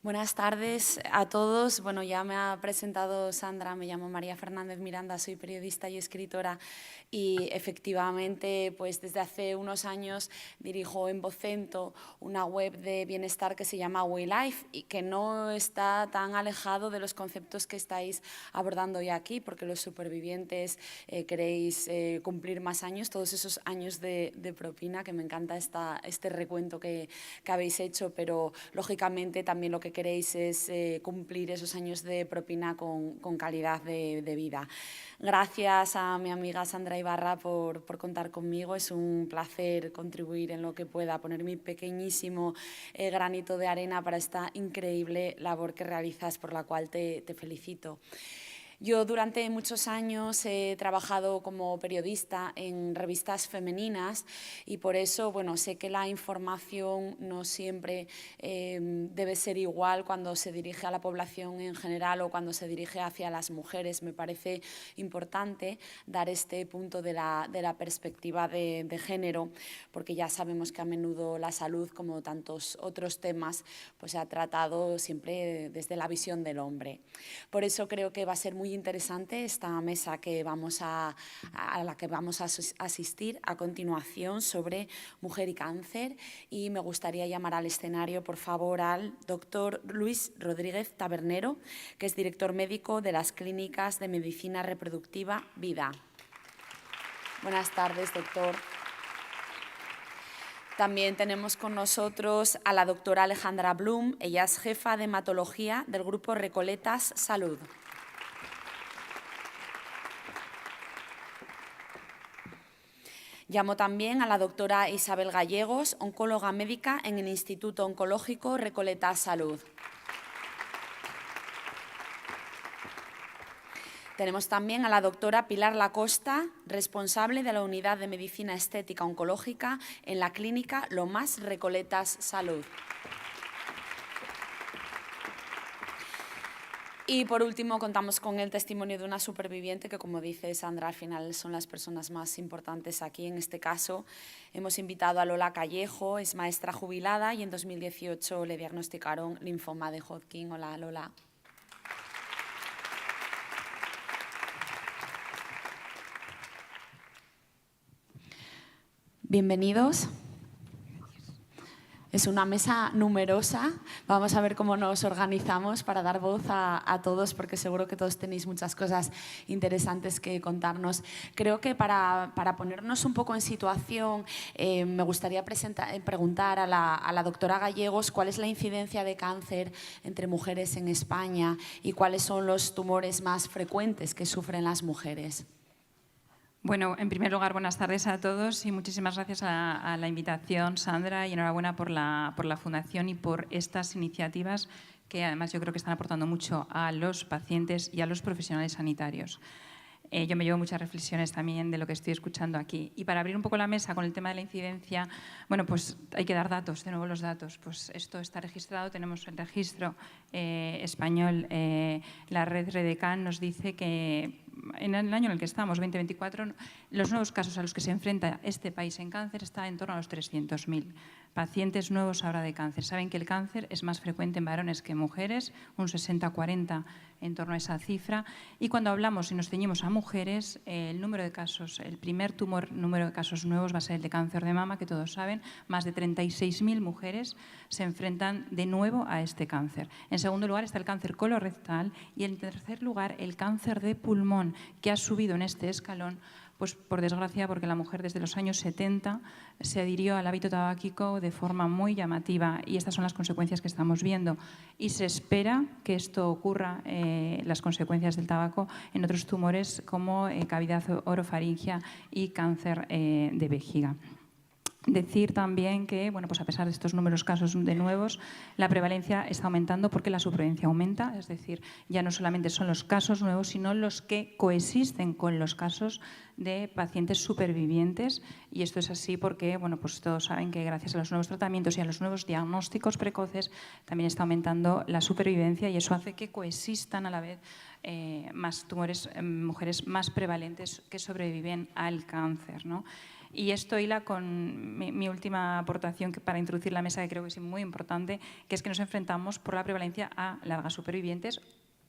Buenas tardes a todos. Bueno, ya me ha presentado Sandra, me llamo María Fernández Miranda, soy periodista y escritora y efectivamente pues desde hace unos años dirijo en Vocento una web de bienestar que se llama WeLife y que no está tan alejado de los conceptos que estáis abordando hoy aquí, porque los supervivientes queréis cumplir más años, todos esos años de propina, que me encanta este recuento que habéis hecho, pero lógicamente también lo que queréis es cumplir esos años de propina con calidad de vida. Gracias a mi amiga Sandra Ibarra por contar conmigo. Es un placer contribuir en lo que pueda, poner mi pequeñísimo granito de arena para esta increíble labor que realizas, por la cual te felicito. Yo durante muchos años he trabajado como periodista en revistas femeninas y por eso sé que la información no siempre debe ser igual cuando se dirige a la población en general o cuando se dirige hacia las mujeres. Me parece importante dar este punto de la perspectiva de género, porque ya sabemos que a menudo la salud, como tantos otros temas, pues se ha tratado siempre desde la visión del hombre. Por eso creo que va a ser muy interesante esta mesa a la que vamos a asistir a continuación sobre mujer y cáncer, y me gustaría llamar al escenario, por favor, al doctor Luis Rodríguez Tabernero, que es director médico de las Clínicas de Medicina Reproductiva Vida. Buenas tardes, doctor. También tenemos con nosotros a la doctora Alejandra Blum. Ella es jefa de hematología del grupo Recoletas Salud. Llamo también a la doctora Isabel Gallegos, oncóloga médica en el Instituto Oncológico Recoletas Salud. Tenemos también a la doctora Pilar Lacosta, responsable de la Unidad de Medicina Estética Oncológica en la Clínica Lomas Recoletas Salud. Y por último contamos con el testimonio de una superviviente que, como dice Sandra, al final son las personas más importantes aquí. En este caso hemos invitado a Lola Callejo, es maestra jubilada y en 2018 le diagnosticaron linfoma de Hodgkin. Hola, Lola. Bienvenidos. Es una mesa numerosa. Vamos a ver cómo nos organizamos para dar voz a todos, porque seguro que todos tenéis muchas cosas interesantes que contarnos. Creo que para ponernos un poco en situación, me gustaría preguntar a la doctora Gallegos cuál es la incidencia de cáncer entre mujeres en España y cuáles son los tumores más frecuentes que sufren las mujeres. Bueno, en primer lugar, buenas tardes a todos y muchísimas gracias a la invitación, Sandra, y enhorabuena por la Fundación y por estas iniciativas que además yo creo que están aportando mucho a los pacientes y a los profesionales sanitarios. Yo me llevo muchas reflexiones también de lo que estoy escuchando aquí. Y para abrir un poco la mesa con el tema de la incidencia, bueno, pues hay que dar datos, de nuevo los datos. Pues esto está registrado, tenemos el registro español, la red Redecan nos dice que en el año en el que estamos, 2024, los nuevos casos a los que se enfrenta este país en cáncer está en torno a los 300.000 pacientes nuevos ahora de cáncer. Saben que el cáncer es más frecuente en varones que en mujeres, un 60-40 en torno a esa cifra. Y cuando hablamos y nos ceñimos a mujeres, el número de casos, el primer número de casos nuevos va a ser el de cáncer de mama, que todos saben, más de 36.000 mujeres se enfrentan de nuevo a este cáncer. En segundo lugar está el cáncer colorectal y en tercer lugar el cáncer de pulmón, que ha subido en este escalón, pues por desgracia, porque la mujer desde los años 70 se adhirió al hábito tabáquico de forma muy llamativa y estas son las consecuencias que estamos viendo. Y se espera que esto ocurra, las consecuencias del tabaco, en otros tumores como cavidad orofaringea y cáncer de vejiga. Decir también que, bueno, pues a pesar de estos números casos de nuevos, la prevalencia está aumentando porque la supervivencia aumenta, es decir, ya no solamente son los casos nuevos, sino los que coexisten con los casos de pacientes supervivientes, y esto es así porque, bueno, pues todos saben que gracias a los nuevos tratamientos y a los nuevos diagnósticos precoces también está aumentando la supervivencia y eso hace que coexistan a la vez más tumores, mujeres más prevalentes que sobreviven al cáncer, ¿no? Y esto hila con mi última aportación para introducir la mesa, que creo que es muy importante, que es que nos enfrentamos por la prevalencia a largas supervivientes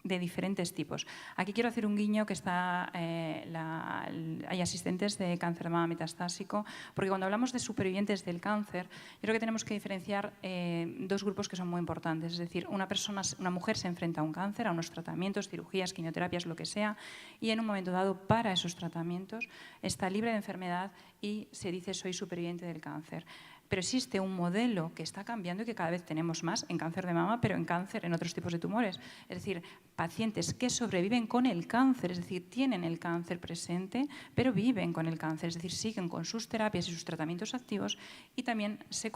de diferentes tipos. Aquí quiero hacer un guiño que hay asistentes de cáncer de mama metastásico, porque cuando hablamos de supervivientes del cáncer, yo creo que tenemos que diferenciar dos grupos que son muy importantes. Es decir, una mujer se enfrenta a un cáncer, a unos tratamientos, cirugías, quimioterapias, lo que sea, y en un momento dado, para esos tratamientos, está libre de enfermedad y se dice soy superviviente del cáncer. Pero existe un modelo que está cambiando y que cada vez tenemos más en cáncer de mama, pero en otros tipos de tumores. Es decir, pacientes que sobreviven con el cáncer, es decir, tienen el cáncer presente, pero viven con el cáncer, es decir, siguen con sus terapias y sus tratamientos activos y también se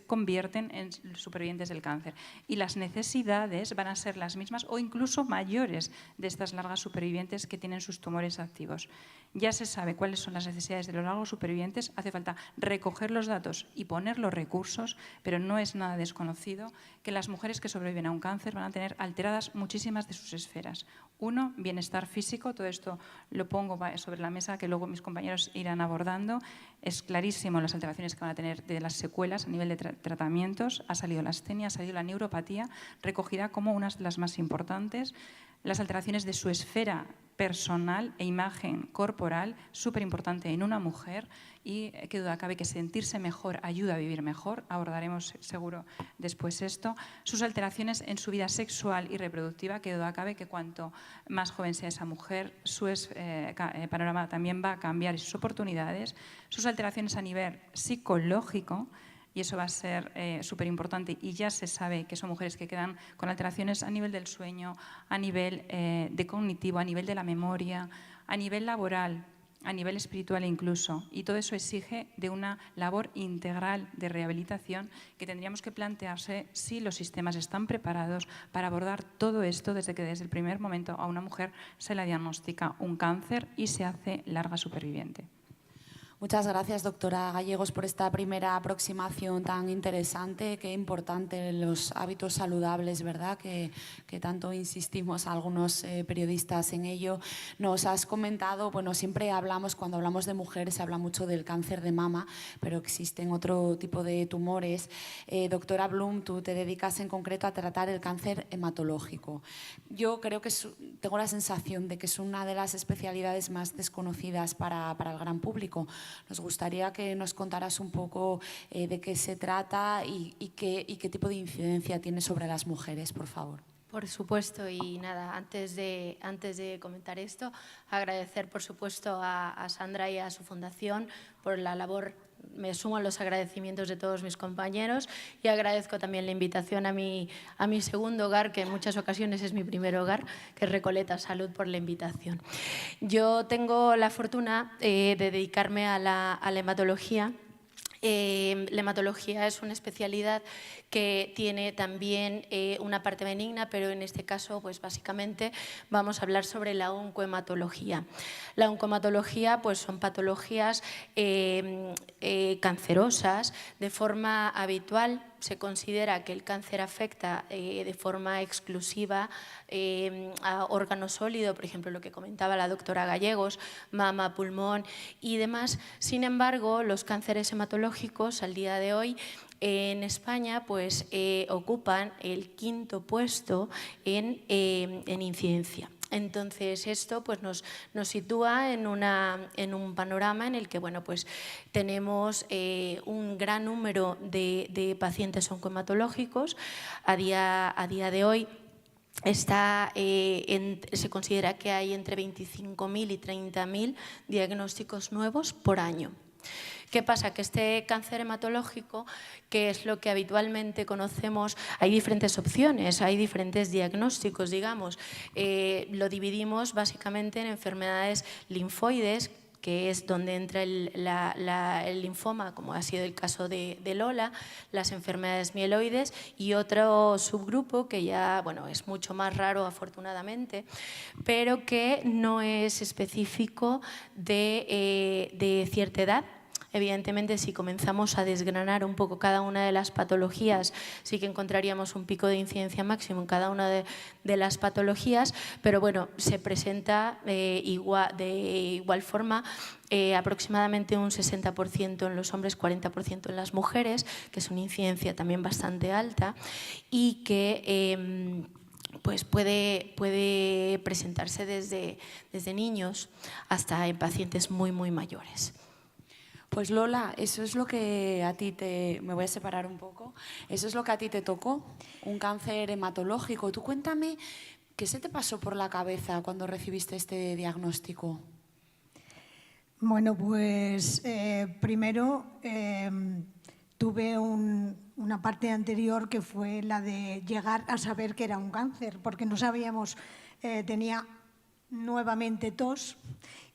convierten en supervivientes del cáncer. Y las necesidades van a ser las mismas o incluso mayores de estas largas supervivientes que tienen sus tumores activos. Ya se sabe cuáles son las necesidades de los largos supervivientes, hace falta recoger los datos y poner los recursos, pero no es nada desconocido que las mujeres que sobreviven a un cáncer van a tener alteradas muchísimas de sus esferas. Uno, bienestar físico, todo esto lo pongo sobre la mesa que luego mis compañeros irán abordando. Es clarísimo las alteraciones que van a tener de las secuelas a nivel de tratamientos. Ha salido la astenia, ha salido la neuropatía, recogida como una de las más importantes. Las alteraciones de su esfera personal e imagen corporal, súper importante en una mujer, y qué duda cabe que sentirse mejor ayuda a vivir mejor, abordaremos seguro después esto. Sus alteraciones en su vida sexual y reproductiva, qué duda cabe que cuanto más joven sea esa mujer, su panorama también va a cambiar y sus oportunidades. Sus alteraciones a nivel psicológico, y eso va a ser súper importante, y ya se sabe que son mujeres que quedan con alteraciones a nivel del sueño, a nivel de cognitivo, a nivel de la memoria, a nivel laboral, a nivel espiritual incluso, y todo eso exige de una labor integral de rehabilitación que tendríamos que plantearse si los sistemas están preparados para abordar todo esto desde el primer momento a una mujer se la diagnostica un cáncer y se hace larga superviviente. Muchas gracias, doctora Gallegos, por esta primera aproximación tan interesante. Qué importante los hábitos saludables, ¿verdad? Que tanto insistimos algunos periodistas en ello. Nos has comentado, bueno, siempre hablamos, cuando hablamos de mujeres, se habla mucho del cáncer de mama, pero existen otro tipo de tumores. Doctora Blum, tú te dedicas en concreto a tratar el cáncer hematológico. Yo creo que tengo la sensación de que es una de las especialidades más desconocidas para el gran público. Nos gustaría que nos contaras un poco de qué se trata y qué tipo de incidencia tiene sobre las mujeres, por favor. Por supuesto, y nada, antes de comentar esto, agradecer por supuesto a Sandra y a su fundación por la labor. Me sumo a los agradecimientos de todos mis compañeros y agradezco también la invitación a mi segundo hogar, que en muchas ocasiones es mi primer hogar, que es Recoleta Salud, por la invitación. Yo tengo la fortuna de dedicarme a la hematología. La hematología es una especialidad que tiene también una parte benigna, pero en este caso, pues básicamente vamos a hablar sobre la oncohematología. La oncohematología, pues son patologías cancerosas. De forma habitual se considera que el cáncer afecta de forma exclusiva a órgano sólido, por ejemplo, lo que comentaba la doctora Gallegos, mama, pulmón y demás. Sin embargo, los cánceres hematológicos al día de hoy en España pues, ocupan el 5º puesto en incidencia. Entonces, esto pues, nos sitúa en un panorama en el que bueno, pues, tenemos un gran número de pacientes oncohematológicos. A día de hoy se considera que hay entre 25.000 y 30.000 diagnósticos nuevos por año. ¿Qué pasa? Que este cáncer hematológico, que es lo que habitualmente conocemos, hay diferentes opciones, hay diferentes diagnósticos, digamos. Lo dividimos básicamente en enfermedades linfoides, que es donde entra el linfoma, como ha sido el caso de Lola, las enfermedades mieloides y otro subgrupo que ya bueno, es mucho más raro afortunadamente, pero que no es específico de cierta edad. Evidentemente, si comenzamos a desgranar un poco cada una de las patologías, sí que encontraríamos un pico de incidencia máximo en cada una de las patologías, pero bueno, se presenta de igual forma aproximadamente un 60% en los hombres, 40% en las mujeres, que es una incidencia también bastante alta y que pues puede presentarse desde niños hasta en pacientes muy mayores. Pues Lola, eso es lo que a ti me voy a separar un poco, eso es lo que a ti te tocó, un cáncer hematológico. Tú cuéntame, ¿qué se te pasó por la cabeza cuando recibiste este diagnóstico? Bueno, pues primero tuve una parte anterior que fue la de llegar a saber que era un cáncer, porque no sabíamos, tenía nuevamente tos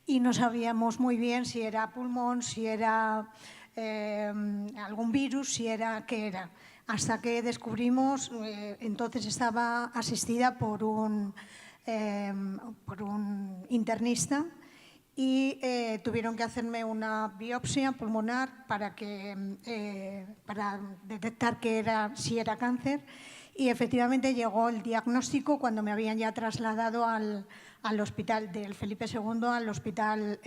y no sabíamos muy bien si era pulmón, si era algún virus, si era qué era. Hasta que descubrimos, entonces estaba asistida por un internista y tuvieron que hacerme una biopsia pulmonar para detectar si era cáncer, y efectivamente llegó el diagnóstico cuando me habían ya trasladado al hospital del Felipe II, al hospital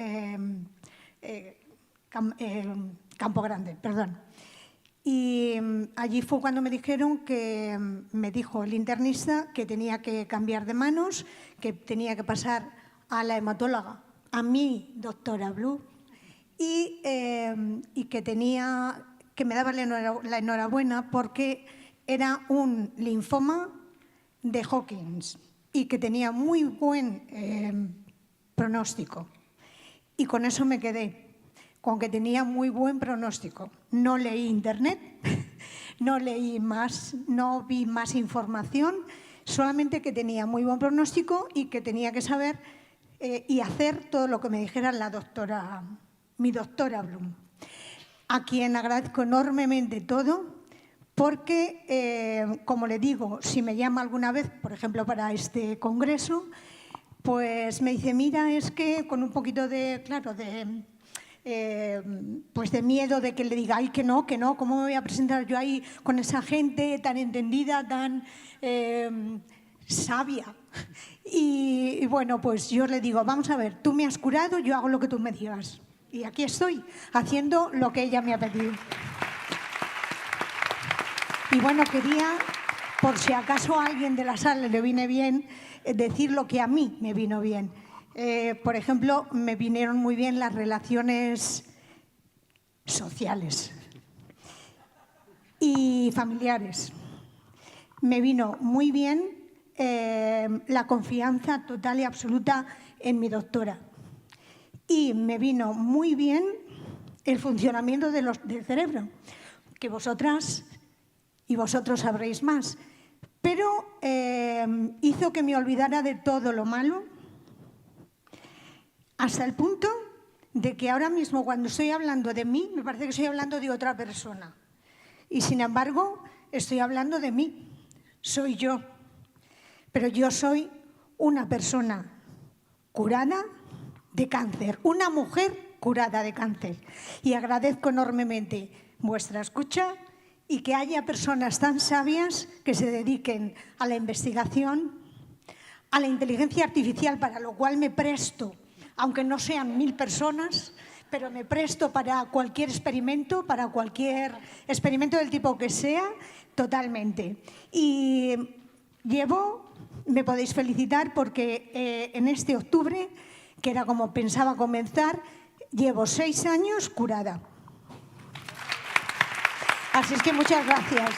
Campo Grande, perdón. Y allí fue cuando me dijeron que, me dijo el internista, que tenía que cambiar de manos, que tenía que pasar a la hematóloga, a mi doctora Blue, y que me daba la enhorabuena porque era un linfoma de Hodgkin y que tenía muy buen pronóstico. Y con eso me quedé, con que tenía muy buen pronóstico. No leí internet, no leí más, no vi más información, solamente que tenía muy buen pronóstico y que tenía que saber y hacer todo lo que me dijera mi doctora Blum, a quien agradezco enormemente todo, porque, como le digo, si me llama alguna vez, por ejemplo, para este congreso, pues me dice, mira, es que con un poquito de, claro, pues de miedo de que le diga, ay, que no, ¿cómo me voy a presentar yo ahí con esa gente tan entendida, tan sabia? Y bueno, pues yo le digo, vamos a ver, tú me has curado, yo hago lo que tú me digas. Y aquí estoy, haciendo lo que ella me ha pedido. Y bueno, quería, por si acaso a alguien de la sala le viene bien, decir lo que a mí me vino bien. Por ejemplo, me vinieron muy bien las relaciones sociales y familiares. Me vino muy bien la confianza total y absoluta en mi doctora. Y me vino muy bien el funcionamiento del cerebro, que vosotras y vosotros sabréis más. Pero hizo que me olvidara de todo lo malo, hasta el punto de que ahora mismo cuando estoy hablando de mí, me parece que estoy hablando de otra persona. Y sin embargo, estoy hablando de mí. Soy yo. Pero yo soy una persona curada de cáncer, una mujer curada de cáncer. Y agradezco enormemente vuestra escucha y que haya personas tan sabias que se dediquen a la investigación, a la inteligencia artificial, para lo cual me presto, aunque no sean 1000 personas, pero me presto para cualquier experimento del tipo que sea, totalmente. Y me podéis felicitar porque en este octubre, que era como pensaba comenzar, llevo 6 años curada. Así es que muchas gracias.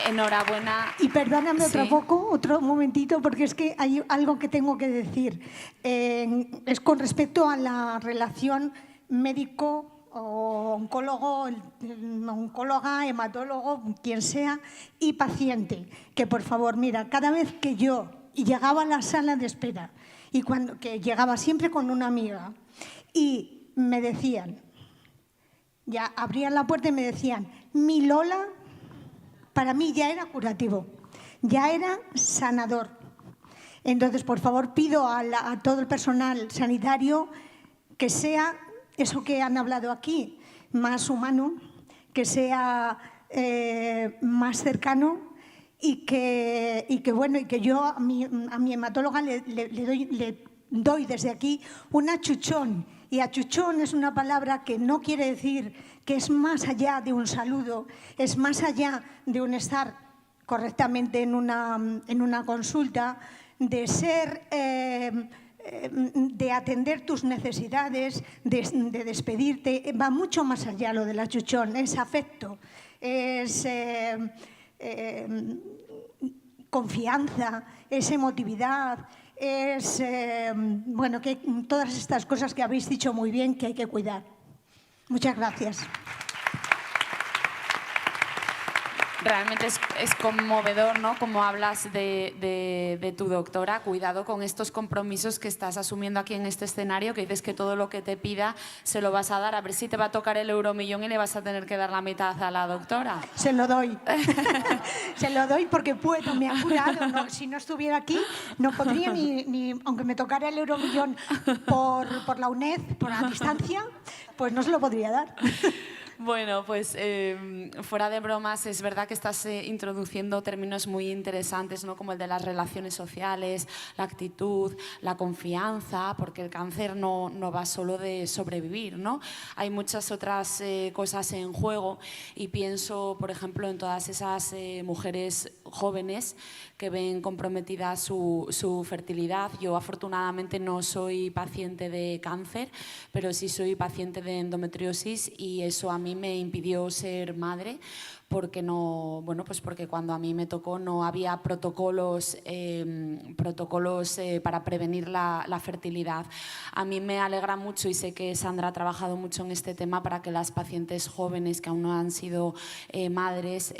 Enhorabuena. Y perdóname Sí. otro momentito, porque es que hay algo que tengo que decir. Es con respecto a la relación médico o oncólogo, oncóloga, hematólogo, quien sea, y paciente. Que por favor, mira, cada vez que yo llegaba a la sala de espera, y que llegaba siempre con una amiga, y me decían, ya abrían la puerta y me decían, mi Lola, para mí ya era curativo, ya era sanador. Entonces, por favor, pido a todo el personal sanitario que sea eso que han hablado aquí, más humano, que sea más cercano y que yo a mi hematóloga le doy desde aquí un achuchón. Y achuchón es una palabra que no quiere decir que es más allá de un saludo, es más allá de un estar correctamente en una consulta, de ser, de atender tus necesidades, de despedirte. Va mucho más allá lo del achuchón, es afecto, es confianza, es emotividad, es, bueno, que todas estas cosas que habéis dicho muy bien que hay que cuidar. Muchas gracias. Realmente es conmovedor, ¿no? Como hablas de tu doctora. Cuidado con estos compromisos que estás asumiendo aquí en este escenario, que dices que todo lo que te pida se lo vas a dar. A ver si te va a tocar el euromillón y le vas a tener que dar la mitad a la doctora. Se lo doy. Se lo doy porque puedo, me ha curado. No, si no estuviera aquí, no podría ni aunque me tocara el euromillón por la UNED, por la distancia, pues no se lo podría dar. Bueno, pues fuera de bromas, es verdad que estás introduciendo términos muy interesantes, ¿no? Como el de las relaciones sociales, la actitud, la confianza, porque el cáncer no va solo de sobrevivir, ¿no? Hay muchas otras cosas en juego y pienso, por ejemplo, en todas esas mujeres jóvenes que ven comprometida su fertilidad. Yo afortunadamente no soy paciente de cáncer, pero sí soy paciente de endometriosis y eso a mí me impidió ser madre porque porque cuando a mí me tocó no había protocolos para prevenir la fertilidad. A mí me alegra mucho y sé que Sandra ha trabajado mucho en este tema para que las pacientes jóvenes que aún no han sido madres,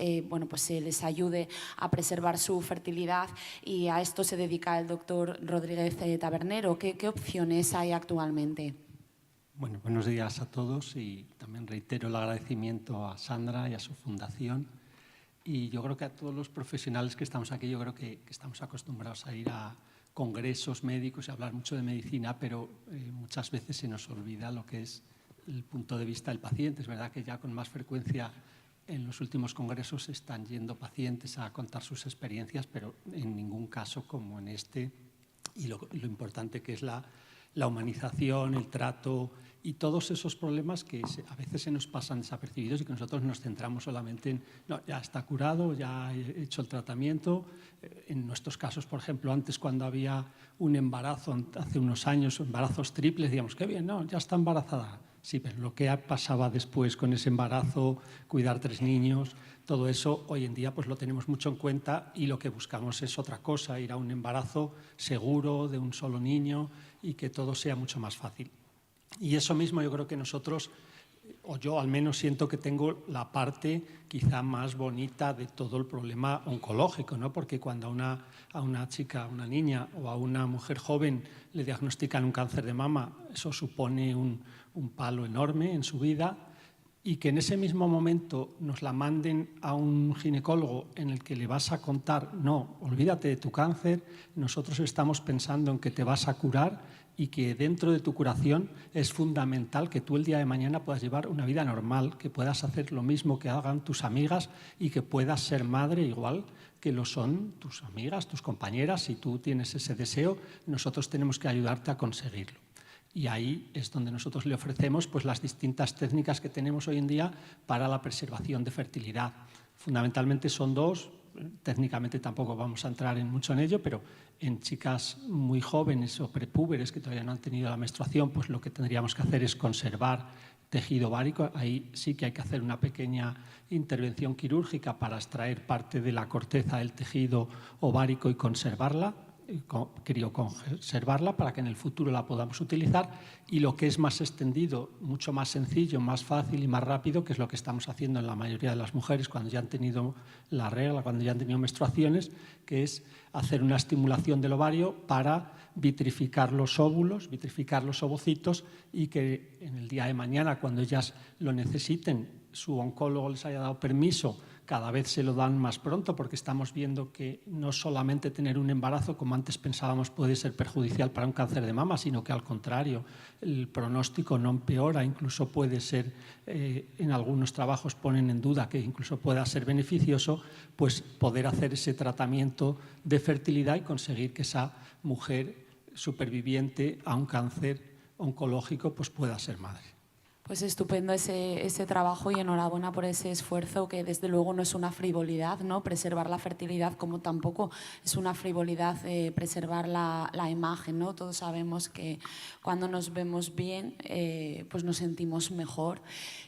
pues se les ayude a preservar su fertilidad y a esto se dedica el doctor Rodríguez Tabernero. ¿Qué opciones hay actualmente? Bueno, buenos días a todos y también reitero el agradecimiento a Sandra y a su fundación. Y yo creo que a todos los profesionales que estamos aquí, yo creo que estamos acostumbrados a ir a congresos médicos y a hablar mucho de medicina, pero muchas veces se nos olvida lo que es el punto de vista del paciente. Es verdad que ya con más frecuencia en los últimos congresos están yendo pacientes a contar sus experiencias, pero en ningún caso como en este. Y lo importante que es la humanización, el trato y todos esos problemas que a veces se nos pasan desapercibidos y que nosotros nos centramos solamente en, no, ya está curado, ya he hecho el tratamiento. En nuestros casos, por ejemplo, antes cuando había un embarazo, hace unos años, embarazos triples, digamos, qué bien, no, ya está embarazada. Sí, pero lo que pasaba después con ese embarazo, cuidar 3 niños, todo eso hoy en día pues lo tenemos mucho en cuenta y lo que buscamos es otra cosa, ir a un embarazo seguro de un solo niño y que todo sea mucho más fácil. Y eso mismo yo creo que nosotros, o yo al menos siento que tengo la parte quizá más bonita de todo el problema oncológico, ¿no? Porque cuando a una chica, a una niña o a una mujer joven le diagnostican un cáncer de mama, eso supone un palo enorme en su vida y que en ese mismo momento nos la manden a un ginecólogo en el que le vas a contar, no, olvídate de tu cáncer, nosotros estamos pensando en que te vas a curar y que dentro de tu curación es fundamental que tú el día de mañana puedas llevar una vida normal, que puedas hacer lo mismo que hagan tus amigas y que puedas ser madre igual que lo son tus amigas, tus compañeras. Si tú tienes ese deseo, nosotros tenemos que ayudarte a conseguirlo. Y ahí es donde nosotros le ofrecemos pues, las distintas técnicas que tenemos hoy en día para la preservación de fertilidad. Fundamentalmente son 2, técnicamente tampoco vamos a entrar mucho en ello, pero en chicas muy jóvenes o prepúberes que todavía no han tenido la menstruación, pues lo que tendríamos que hacer es conservar tejido ovárico. Ahí sí que hay que hacer una pequeña intervención quirúrgica para extraer parte de la corteza del tejido ovárico y conservarla para que en el futuro la podamos utilizar, y lo que es más extendido, mucho más sencillo, más fácil y más rápido, que es lo que estamos haciendo en la mayoría de las mujeres cuando ya han tenido la regla, cuando ya han tenido menstruaciones, que es hacer una estimulación del ovario para vitrificar los óvulos, vitrificar los ovocitos, y que en el día de mañana, cuando ellas lo necesiten, su oncólogo les haya dado permiso cada vez se lo dan más pronto, porque estamos viendo que no solamente tener un embarazo, como antes pensábamos, puede ser perjudicial para un cáncer de mama, sino que al contrario, el pronóstico no empeora, incluso puede ser, en algunos trabajos ponen en duda que incluso pueda ser beneficioso, pues poder hacer ese tratamiento de fertilidad y conseguir que esa mujer superviviente a un cáncer oncológico pues pueda ser madre. Pues estupendo ese trabajo y enhorabuena por ese esfuerzo, que desde luego no es una frivolidad, ¿no? Preservar la fertilidad, como tampoco es una frivolidad preservar la imagen, ¿no? Todos sabemos que cuando nos vemos bien pues nos sentimos mejor.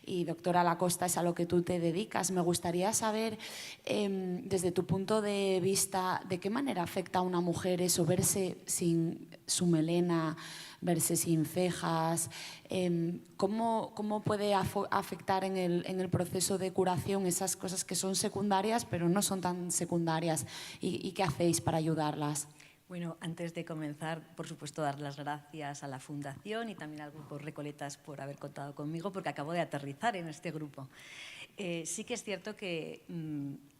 Y doctora Lacosta, es a lo que tú te dedicas. Me gustaría saber, desde tu punto de vista, ¿de qué manera afecta a una mujer eso, verse sin su melena, verse sin cejas? ¿Cómo puede afectar en el proceso de curación esas cosas que son secundarias pero no son tan secundarias? ¿Y qué hacéis para ayudarlas? Bueno, antes de comenzar, por supuesto, dar las gracias a la Fundación y también al Grupo Recoletas por haber contado conmigo, porque acabo de aterrizar en este grupo. Sí que es cierto que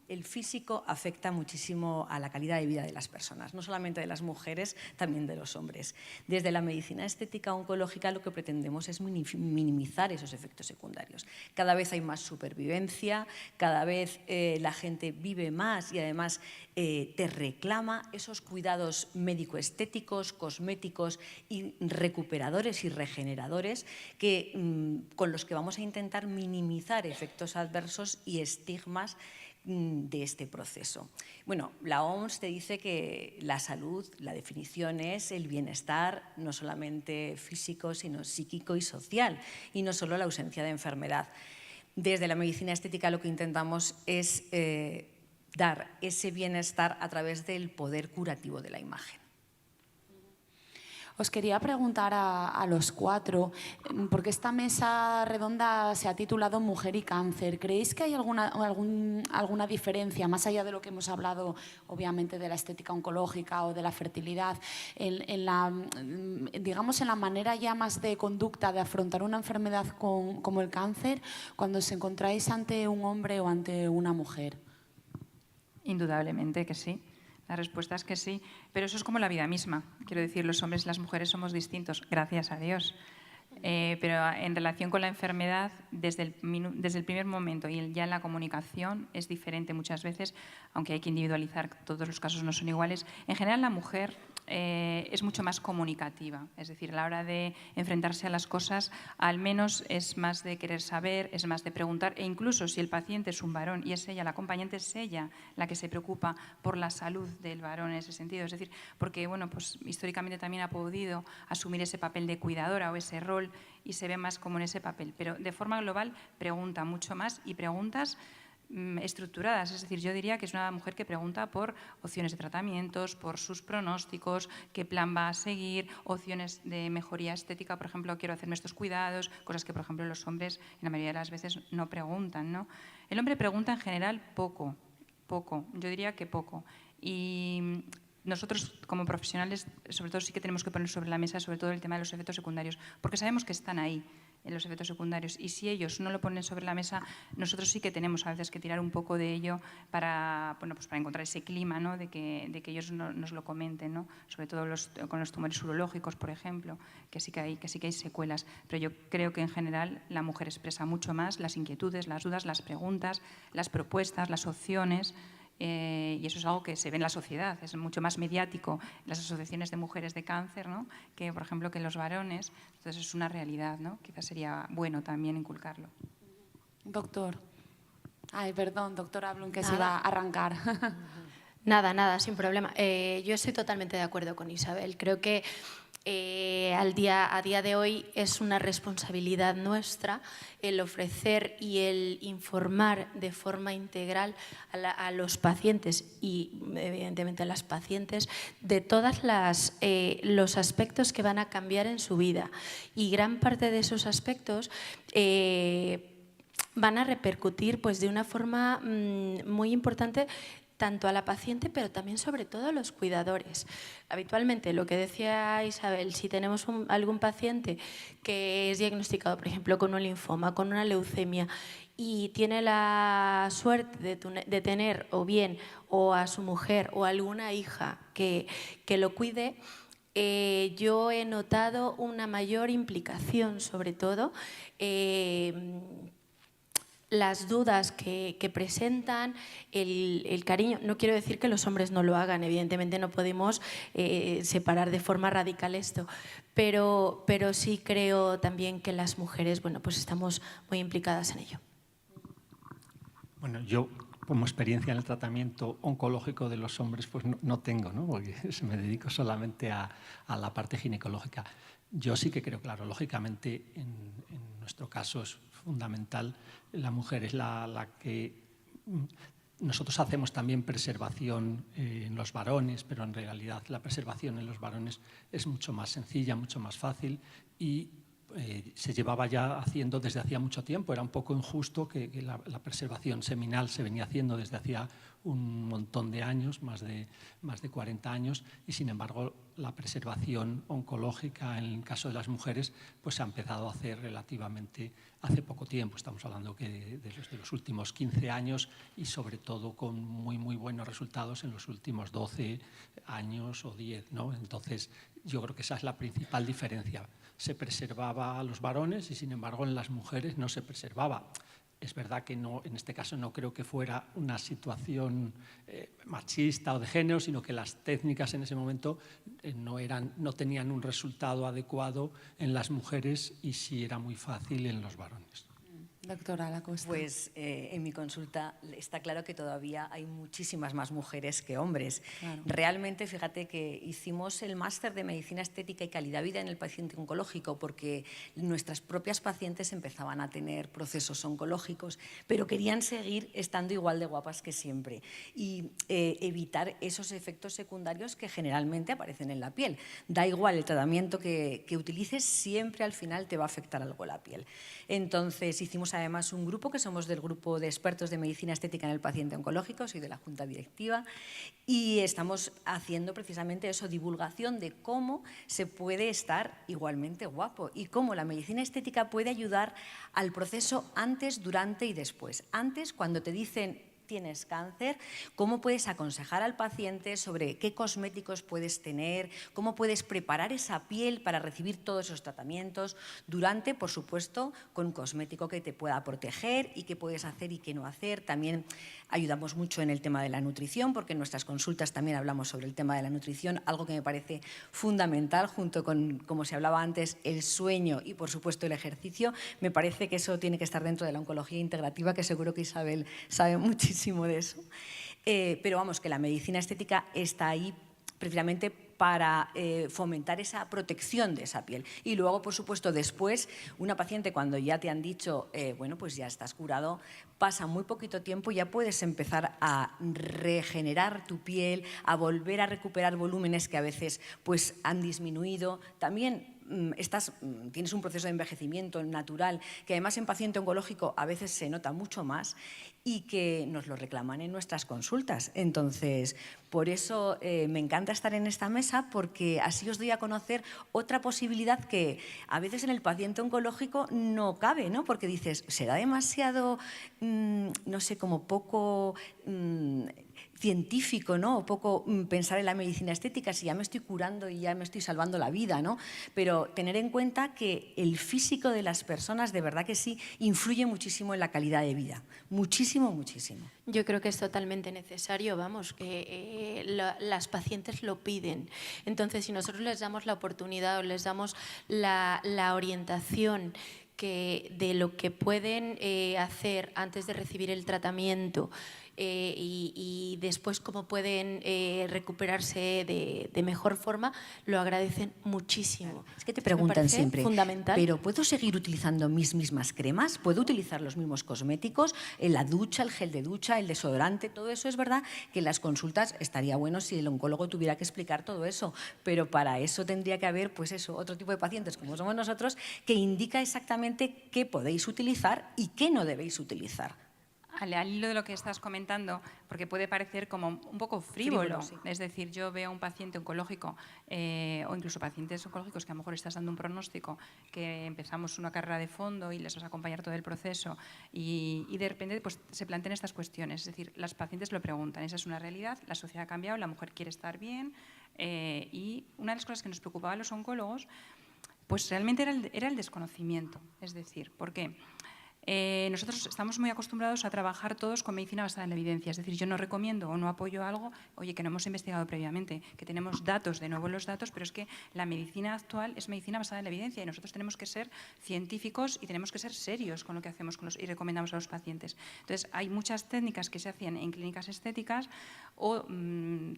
el físico afecta muchísimo a la calidad de vida de las personas, no solamente de las mujeres, también de los hombres. Desde la medicina estética oncológica lo que pretendemos es minimizar esos efectos secundarios. Cada vez hay más supervivencia, cada vez la gente vive más y además te reclama esos cuidados médico-estéticos, cosméticos y recuperadores y regeneradores con los que vamos a intentar minimizar efectos adversos y estigmas de este proceso. Bueno, la OMS te dice que la salud, la definición es el bienestar no solamente físico, sino psíquico y social, y no solo la ausencia de enfermedad. Desde la medicina estética lo que intentamos es dar ese bienestar a través del poder curativo de la imagen. Os quería preguntar a los cuatro, porque esta mesa redonda se ha titulado Mujer y Cáncer. ¿Creéis que hay alguna diferencia, más allá de lo que hemos hablado, obviamente, de la estética oncológica o de la fertilidad, digamos, en la manera ya más de conducta de afrontar una enfermedad como el cáncer, cuando os encontráis ante un hombre o ante una mujer? Indudablemente que sí. La respuesta es que sí, pero eso es como la vida misma. Quiero decir, los hombres y las mujeres somos distintos, gracias a Dios. Pero en relación con la enfermedad, desde el primer momento y ya en la comunicación es diferente muchas veces, aunque hay que individualizar, todos los casos no son iguales. En general, la mujer es mucho más comunicativa, es decir, a la hora de enfrentarse a las cosas, al menos es más de querer saber, es más de preguntar, e incluso si el paciente es un varón y es ella, la acompañante es ella la que se preocupa por la salud del varón en ese sentido, es decir, porque bueno, pues históricamente también ha podido asumir ese papel de cuidadora o ese rol y se ve más como en ese papel, pero de forma global pregunta mucho más y preguntas estructuradas, es decir, yo diría que es una mujer que pregunta por opciones de tratamientos, por sus pronósticos, qué plan va a seguir, opciones de mejoría estética, por ejemplo, quiero hacerme estos cuidados, cosas que, por ejemplo, los hombres en la mayoría de las veces no preguntan, ¿no? El hombre pregunta en general poco, yo diría que poco. Y nosotros, como profesionales, sobre todo sí que tenemos que poner sobre la mesa sobre todo el tema de los efectos secundarios, porque sabemos que están ahí, en los efectos secundarios, y si ellos no lo ponen sobre la mesa, nosotros sí que tenemos a veces que tirar un poco de ello para, bueno, pues para encontrar ese clima, ¿no? de que ellos nos lo comenten, ¿no? Sobre todo con los tumores urológicos, por ejemplo, que sí que hay secuelas, pero yo creo que en general la mujer expresa mucho más las inquietudes, las dudas, las preguntas, las propuestas, las opciones. Y eso es algo que se ve en la sociedad, es mucho más mediático en las asociaciones de mujeres de cáncer, ¿no? Que, por ejemplo, que en los varones. Entonces es una realidad, ¿no? Quizás sería bueno también inculcarlo. Doctor. Ay, perdón, doctora Blum, que se iba a arrancar. Nada, sin problema. Yo estoy totalmente de acuerdo con Isabel. Creo que a día de hoy es una responsabilidad nuestra el ofrecer y el informar de forma integral a los pacientes y evidentemente a las pacientes de todos los aspectos que van a cambiar en su vida, y gran parte de esos aspectos van a repercutir pues, de una forma muy importante tanto a la paciente, pero también sobre todo a los cuidadores. Habitualmente, lo que decía Isabel, si tenemos algún paciente que es diagnosticado, por ejemplo, con un linfoma, con una leucemia, y tiene la suerte de tener o bien o a su mujer o alguna hija que lo cuide, yo he notado una mayor implicación, sobre todo las dudas que presentan, el cariño. No quiero decir que los hombres no lo hagan, evidentemente no podemos separar de forma radical esto, pero sí creo también que las mujeres, bueno, pues estamos muy implicadas en ello. Bueno, yo como experiencia en el tratamiento oncológico de los hombres pues no tengo, ¿no? Porque me dedico solamente a la parte ginecológica. Yo sí que creo, claro, lógicamente en nuestro caso es fundamental, la mujer es la que... Nosotros hacemos también preservación en los varones, pero en realidad la preservación en los varones es mucho más sencilla, mucho más fácil y se llevaba ya haciendo desde hacía mucho tiempo. Era un poco injusto que la preservación seminal se venía haciendo desde hacía un montón de años, más de 40 años, y sin embargo la preservación oncológica en el caso de las mujeres pues se ha empezado a hacer relativamente hace poco tiempo. Estamos hablando que de los últimos 15 años y sobre todo con muy buenos resultados en los últimos 12 años o 10, ¿no? Entonces yo creo que esa es la principal diferencia. Se preservaba a los varones y sin embargo en las mujeres no se preservaba. Es verdad que no, en este caso no creo que fuera una situación machista o de género, sino que las técnicas en ese momento no tenían un resultado adecuado en las mujeres y sí era muy fácil en los varones. Doctora Lacosta. Pues en mi consulta está claro que todavía hay muchísimas más mujeres que hombres. Claro. Realmente, fíjate que hicimos el máster de Medicina Estética y Calidad de Vida en el paciente oncológico porque nuestras propias pacientes empezaban a tener procesos oncológicos, pero querían seguir estando igual de guapas que siempre y evitar esos efectos secundarios que generalmente aparecen en la piel. Da igual el tratamiento que utilices, siempre al final te va a afectar algo la piel. Entonces, hicimos además un grupo, que somos del grupo de expertos de medicina estética en el paciente oncológico, soy de la junta directiva, y estamos haciendo precisamente eso, divulgación de cómo se puede estar igualmente guapo y cómo la medicina estética puede ayudar al proceso antes, durante y después. Antes, cuando te dicen tienes cáncer, cómo puedes aconsejar al paciente sobre qué cosméticos puedes tener, cómo puedes preparar esa piel para recibir todos esos tratamientos. Durante, por supuesto, con un cosmético que te pueda proteger y qué puedes hacer y qué no hacer. También ayudamos mucho en el tema de la nutrición, porque en nuestras consultas también hablamos sobre el tema de la nutrición, algo que me parece fundamental, junto con, como se hablaba antes, el sueño y, por supuesto, el ejercicio. Me parece que eso tiene que estar dentro de la oncología integrativa, que seguro que Isabel sabe muchísimo de eso, pero vamos, que la medicina estética está ahí precisamente para fomentar esa protección de esa piel. Y luego, por supuesto, después, una paciente cuando ya te han dicho, bueno, pues ya estás curado, pasa muy poquito tiempo y ya puedes empezar a regenerar tu piel, a volver a recuperar volúmenes que a veces pues, han disminuido. También tienes un proceso de envejecimiento natural que además en paciente oncológico a veces se nota mucho más y que nos lo reclaman en nuestras consultas. Entonces, por eso me encanta estar en esta mesa, porque así os doy a conocer otra posibilidad que a veces en el paciente oncológico no cabe, ¿no? Porque dices, será demasiado, no sé, como poco científico, ¿no? O poco pensar en la medicina estética, si ya me estoy curando y ya me estoy salvando la vida, ¿no? Pero tener en cuenta que el físico de las personas, de verdad que sí, influye muchísimo en la calidad de vida. Muchísimo, muchísimo. Yo creo que es totalmente necesario, vamos, que las pacientes lo piden. Entonces, si nosotros les damos la oportunidad o les damos la orientación de lo que pueden hacer antes de recibir el tratamiento, y después cómo pueden recuperarse de mejor forma, lo agradecen muchísimo. Es que te preguntan siempre, fundamental. ¿pero puedo seguir utilizando mis mismas cremas? ¿Puedo utilizar los mismos cosméticos? La ducha, el gel de ducha, el desodorante, todo eso es verdad que en las consultas estaría bueno si el oncólogo tuviera que explicar todo eso, pero para eso tendría que haber pues eso, otro tipo de pacientes como somos nosotros que indica exactamente qué podéis utilizar y qué no debéis utilizar. Al hilo de lo que estás comentando, porque puede parecer como un poco frívolo. Sí. Es decir, yo veo a un paciente oncológico o incluso pacientes oncológicos que a lo mejor estás dando un pronóstico, que empezamos una carrera de fondo y les vas a acompañar todo el proceso y de repente pues, se plantean estas cuestiones. Es decir, las pacientes lo preguntan, esa es una realidad, la sociedad ha cambiado, la mujer quiere estar bien y una de las cosas que nos preocupaba a los oncólogos pues realmente era el desconocimiento. Es decir, ¿por qué? Nosotros estamos muy acostumbrados a trabajar todos con medicina basada en la evidencia. Es decir, yo no recomiendo o no apoyo algo, oye, que no hemos investigado previamente, que tenemos datos, de nuevo los datos, pero es que la medicina actual es medicina basada en la evidencia y nosotros tenemos que ser científicos y tenemos que ser serios con lo que hacemos y recomendamos a los pacientes. Entonces, hay muchas técnicas que se hacían en clínicas estéticas o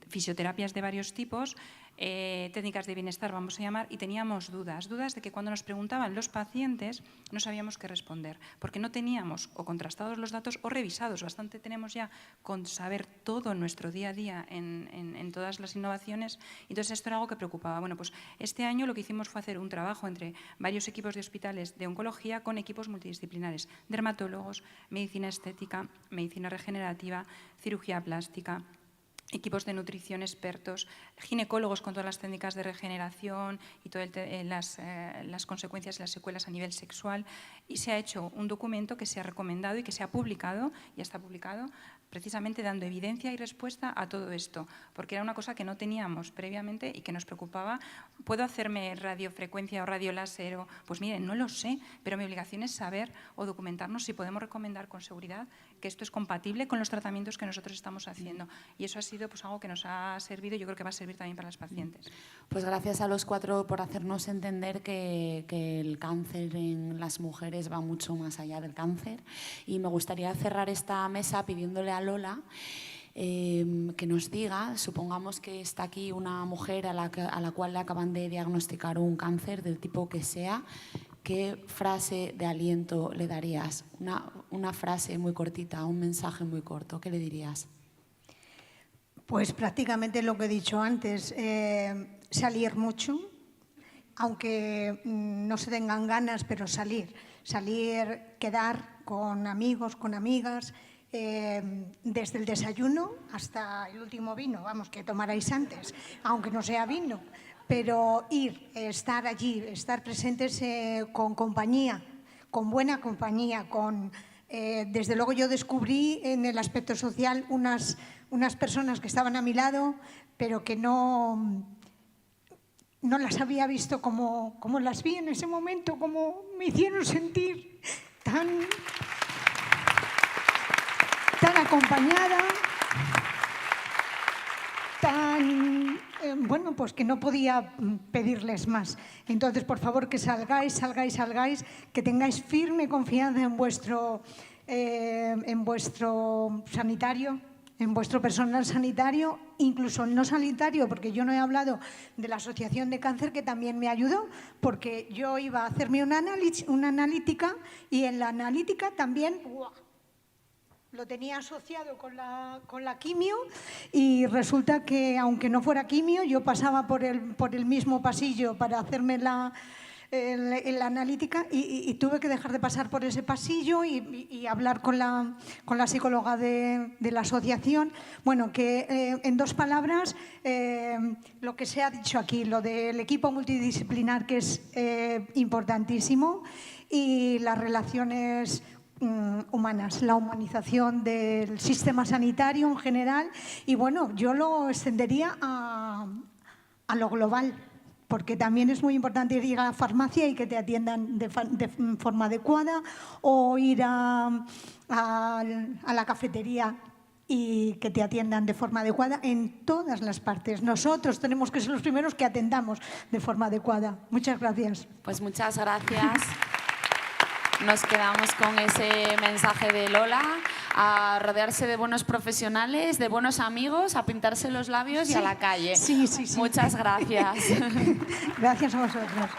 fisioterapias de varios tipos, técnicas de bienestar, vamos a llamar, y teníamos dudas de que cuando nos preguntaban los pacientes no sabíamos qué responder, porque no teníamos o contrastados los datos o revisados. Bastante tenemos ya con saber todo nuestro día a día en todas las innovaciones. Entonces, esto era algo que preocupaba. Bueno, pues este año lo que hicimos fue hacer un trabajo entre varios equipos de hospitales de oncología con equipos multidisciplinares, dermatólogos, medicina estética, medicina regenerativa, cirugía plástica, equipos de nutrición expertos, ginecólogos con todas las técnicas de regeneración y todas las consecuencias y las secuelas a nivel sexual, y se ha hecho un documento que se ha recomendado y que se ha publicado, ya está publicado, precisamente dando evidencia y respuesta a todo esto, porque era una cosa que no teníamos previamente y que nos preocupaba. ¿Puedo hacerme radiofrecuencia o radioláser? Pues miren, no lo sé, pero mi obligación es saber o documentarnos si podemos recomendar con seguridad que esto es compatible con los tratamientos que nosotros estamos haciendo. Y eso ha sido pues, algo que nos ha servido y yo creo que va a servir también para las pacientes. Pues gracias a los 4 por hacernos entender que el cáncer en las mujeres va mucho más allá del cáncer. Y me gustaría cerrar esta mesa pidiéndole a Lola que nos diga, supongamos que está aquí una mujer a la cual le acaban de diagnosticar un cáncer del tipo que sea, ¿qué frase de aliento le darías? Una frase muy cortita, un mensaje muy corto, ¿qué le dirías? Pues prácticamente lo que he dicho antes, salir mucho, aunque no se tengan ganas, pero salir, quedar con amigos, con amigas, desde el desayuno hasta el último vino, vamos, que tomarais antes, aunque no sea vino, pero estar allí, estar presentes con compañía, con buena compañía, desde luego yo descubrí en el aspecto social unas personas que estaban a mi lado, pero que no las había visto como las vi en ese momento, como me hicieron sentir tan acompañada, bueno, pues que no podía pedirles más. Entonces, por favor, que salgáis, que tengáis firme confianza en vuestro sanitario, en vuestro personal sanitario, incluso no sanitario, porque yo no he hablado de la Asociación de Cáncer, que también me ayudó, porque yo iba a hacerme una analítica y en la analítica también lo tenía asociado con la quimio y resulta que, aunque no fuera quimio, yo pasaba por el mismo pasillo para hacerme la analítica y tuve que dejar de pasar por ese pasillo y hablar con la psicóloga de la asociación. Bueno, que en 2 palabras, lo que se ha dicho aquí, lo del equipo multidisciplinar, que es importantísimo, y las relaciones humanas, la humanización del sistema sanitario en general, y bueno, yo lo extendería a lo global, porque también es muy importante ir a la farmacia y que te atiendan de forma adecuada, o ir a la cafetería y que te atiendan de forma adecuada en todas las partes. Nosotros tenemos que ser los primeros que atendamos de forma adecuada. Muchas gracias. Pues muchas gracias. Nos quedamos con ese mensaje de Lola, a rodearse de buenos profesionales, de buenos amigos, a pintarse los labios y a la calle. Sí. Muchas gracias. Gracias a vosotros.